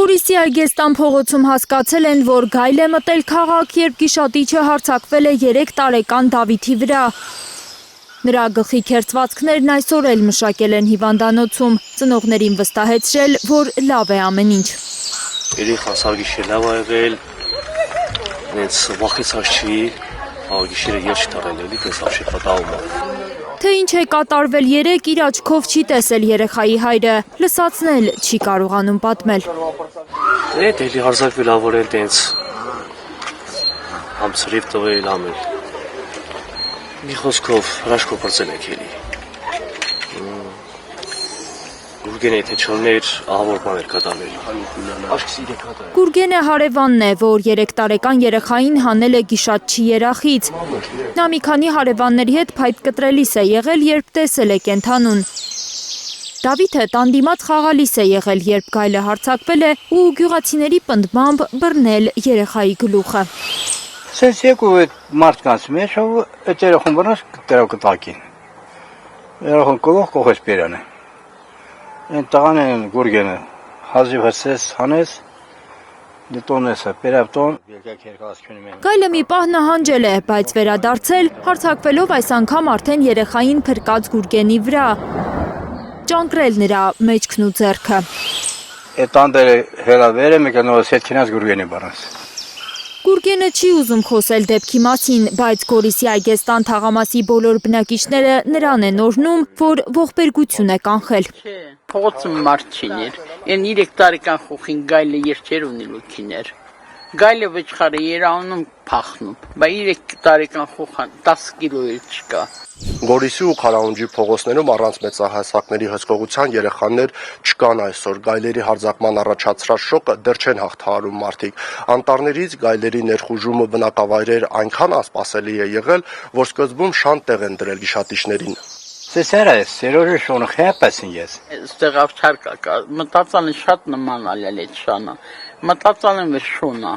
Գորիսի Այգեստան փողոցում հասկացել են, որ գայլ է մտել քաղաք, երբ գիշատիչը հարձակվել է 3 տարեկան Դավիթի վրա։ Նրա գլխի քերծվածքներն այսօր էլ մշակել են հիվանդանոցում, ծնողներին վստահեցրել, որ լավ է ամեն ինչ։ Երեխաս գիշեր լավ ա եղել, ինձ վախեցած չի, գիշերը ել չտարել էլի, պես ապշի պատահում ա։ Թե ինչ է կատարվել երեկ, իր աչքով չի տեսել երեխայի հայրը, լսածն էլ չի կարողանում պատմել։ Դելի հարձակվել ավորել տենց, համ սրիվ տվել ամել։ Մի խոսքով հրաշքով պրծել եք էլի։ Գուրգենը եթե չլներ, ահավոր բան էր կատարվել։ Գուրգենը հարևանն է, որ 3 տարեկան երեխային հանել է գիշատչի երախից։ Նա մի քանի հարևանների հետ փայտ կտրելիս է եղել, երբ տեսել է կենդանուն։ Դավիթը տան դիմաց խաղալիս է եղել, երբ գայլը հարձակվել է ու գյուղացիների պնդմամբ բռնել երեխայի գլուխը։ Սենց եկու այդ մարդկանց մեջ, այդ երեխուն բռնած դրավ կտակին։ Երեխուն գլուխ կողեց բերանը։ Այն տղան են Գուրգենը հազիվ հսես հանես, դիտոնեսը պերապտոն, Գայլը մի պահ նահանջել է, բայց վերադարձել, հարձակվելով այս անգամ արդեն երեխային փրկած Գուրգենի վրա, ճանկրել նրա մեջքն ու ձեռքը։ Այդ անդերը հելավերը մեկնովս հետ քինած Գուրգենի բառանց։ Գուրգենը չի ուզում խոսել դեպքի մասին, բայց Գորիսի Այգեստան թաղամասի բոլոր բնակիչները նրան են օրհնում, որ ողբերգություն է կանխել։ Փողոցում մարդ չիներ, այն 3 տարեկան խոխին գայլը երջեր ունի լուքիներ։ Գայլը վճխարը երանում փախնում, բայց 3 տարեկան խոխան 10 կիլո էլ չկա։ Գորիսի ու Խարահունջի փողոցներում առանց մեծահասակների հսկողության երեխաներ չկան այսօր, գայլերի հարձակման առաջացրած շոկը դեռ չեն հաղթահարում մարդիկ։ Անտառներից գայլերի ներխուժումը բնակավայրեր այնքան անսպասելի է եղել, որ սկզբում շան տեղ են դրել գիշատիչներին։ Սեսերը սերորը շոնը խեպասին ես։ Ստեղ ավչարկա կա, մտածալն շատ նմանալ է այդ շանը, մտածալն վեր շունա,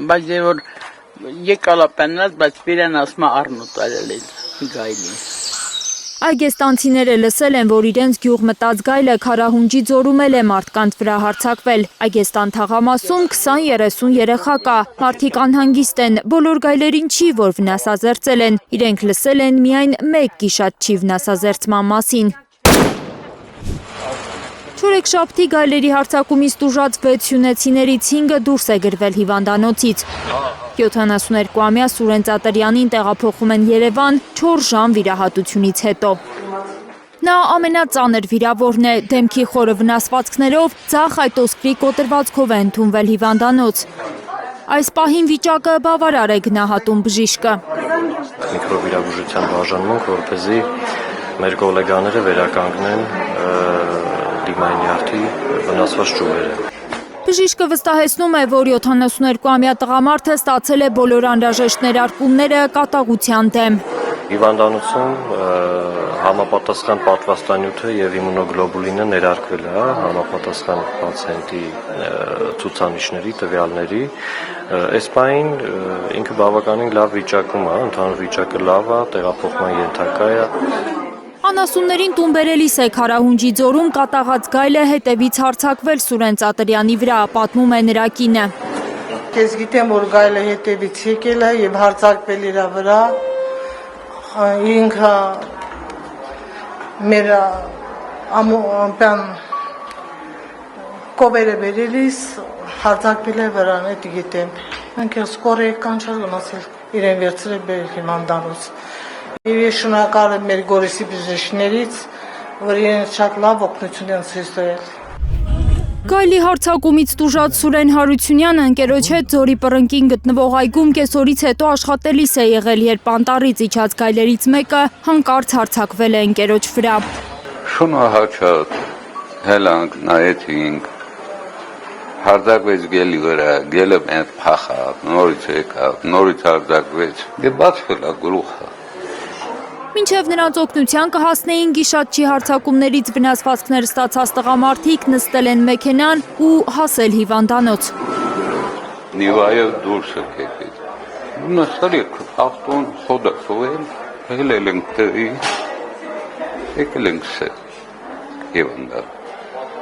բայց որ եկալա պեննած, բայց վիրան ասմա առնուտ արել են գայլին։ Այգեստանցիները լսել են, որ իրենց գյուղ մտած գայլը Խարահունջի ձորում էլ է մարդկանց վրա հարձակվել։ Այգեստան թաղամասում 20-30 երեխա կա, մարդիկ անհանգիստ են, բոլոր գայլերին չի, որ վնասազերծել են, իրենք լսել են միայն մեկ գիշատչի վնասազերծման մասին։ Չորեքշաբթի գայլերի հարձակումից տուժած 6 հյունեցիներից 5-ը դուրս է գրվել հիվանդանոցից։ 72-ամյա Սուրեն Ծատրյանին տեղափոխում են Երևան 4 ժամ վիրահատությունից հետո։ Նա ամենածանր վիրավորն է, դեմքի խորը վնասվածքներով, ձախ այտոսկրի կոտրվածքով է ընդունվել հիվանդանոց։ Այս պահին վիճակը բավարար է գնահատում բժիշկը։ Միկրովիրաբուժության բաժանմունք, որպեսզի մեր գոլեգաները վերականգնեն դիմային նյարդի վնասված ճյուղերը։ Բժիշկը վստահեցնում է, որ 72-ամյա տղամարդը ստացել է բոլոր անհրաժեշտ ներարկումները կատաղության դեմ։ Հիվանդանոցում համապատասխան պատվաստանյութը եւ իմունոգլոբուլինը ներարկվել է համապատասխան պացիենտի ցուցանիշների տվյալների։ Այս պահին ինքը բավականին լավ վիճակում է, ընդհանուր վիճակը լավ է, տեղափոխման ենթակա է։ Անասուններին տուն բերելիս է Խարահունջի ձորում կատաղած գայլը հետևից հարձակվել Սուրեն Ծատրյանի վրա, պատմում է նրա կինը։ Ես գիտեմ, որ գայլը հետևից եկել է եւ հարձակվել իր վրա։ Ինքը մեր ամոպան կովերը բերելիս հարձակվել է վրան, այդ գիտեմ։ Մենք սկորը կանչալ գնացել իրեն վերցրել բերել հիվանդանոց։ Եվ ես շնորհակալ եմ մեր Գորիսի բժիշկներից, որ իրենց շատ լավ օգնություն են ցույց տվել։ Գայլի հարձակումից տուժած Սուրեն Հարությունյանը ընկերոջ հետ ձորի պռնկին գտնվող այգում կեսօրից հետո աշխատելիս է եղել, երբ անտառից իջած գայլերից մեկը հանկարծ հարձակվել է ընկերոջ վրա։ Շնորհակալ հելանք նայեցինք, հարձակվեց գելի վրա, գելը մեզ փախավ, նորից եկավ, նորից հարձակվեց, դե բացվել է գլուխը։ Մինչև նրանց օգնության կհասնեին գիշատչի հարձակումներից վնասվածքներ ստացած տղամարդիկ նստել են մեքենան ու հասել հիվանդանոց։ Նիվայով դուրս եկեց։ Նստել եք ավտոն խոդացվել, ելել ենք տեղի, եկել ենք սետ հիվանդան։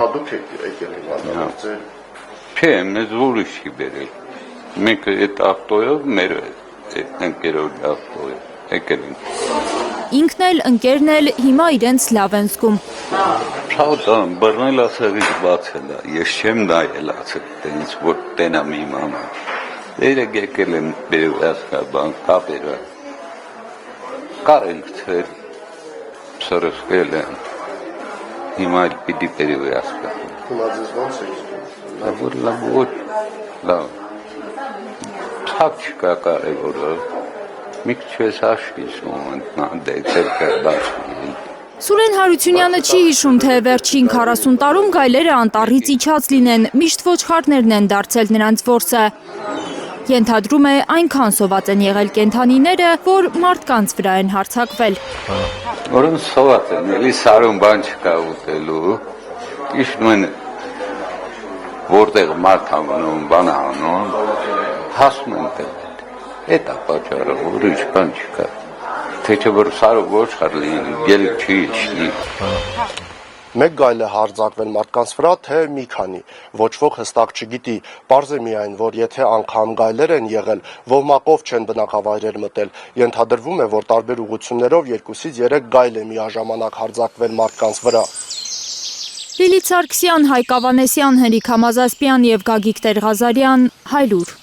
Հատուկ եկել հիվանդանոցը։ Չէ, մեզ ուրիշ չի բերել։ Մենք այդ ավտոյով մեր ընկերոջ ավտոյով եկել ենք։ Ինքն էլ ընկերն էլ հիմա իրենց լավ են զգում։ Շատան բռնել ասեղից բացել է, ես չեմ նայել ասել, տենց որ տենամ իմանա։ Երեք եկել եմ բերվասկա բան կապերը։ Կարենք ծեր, սրսկել են, հիմա էլ պիտի բերվասկա։ Հիմա ձեզ ոնց է։ Որ լավ, թակ չկա կարևորը, մի քիչ ես հաշվիզում, դեպեր կրդաշվի։ Սուրեն Հարությունյանը չի հիշում, թե վերջին 40 տարում գայլերը անտառից իջած լինեն, միշտ ոչխարներն են դարձել նրանց որսը։ Ենթադրում է այնքան սոված են եղել կենդանիները, որ մարդկանց վրա են հարձակվել։ Որն սոված են, էլի սարում բան չկա ուտելու, իշնում են որտեղ մարդ անում, բան անում, հասում են տեղ։ Էդ է պատճառը, ուրիշ բան չկա։ Թե չէ որ սարը ոչխար լինի, գելք չի իջնի։ Մեկ գայլ է հարձակվել մարդկանց վրա, թե մի քանի, ոչ ոք հստակ չգիտի, պարզ է միայն, որ եթե անգամ գայլեր են եղել, ոհմակով չեն բնակավայրեր մտել, ենթադրվում է, որ տարբեր ուղղություններով 2-ից 3 գայլ է միաժամանակ հարձակվել մարդկանց վրա։ Լիլիթ Սարգսյան, Հայկ Ավանեսյան, Հենրիկ Համազասպյան և Գագիկ Տեր-Ղազարյան, Հայլուր։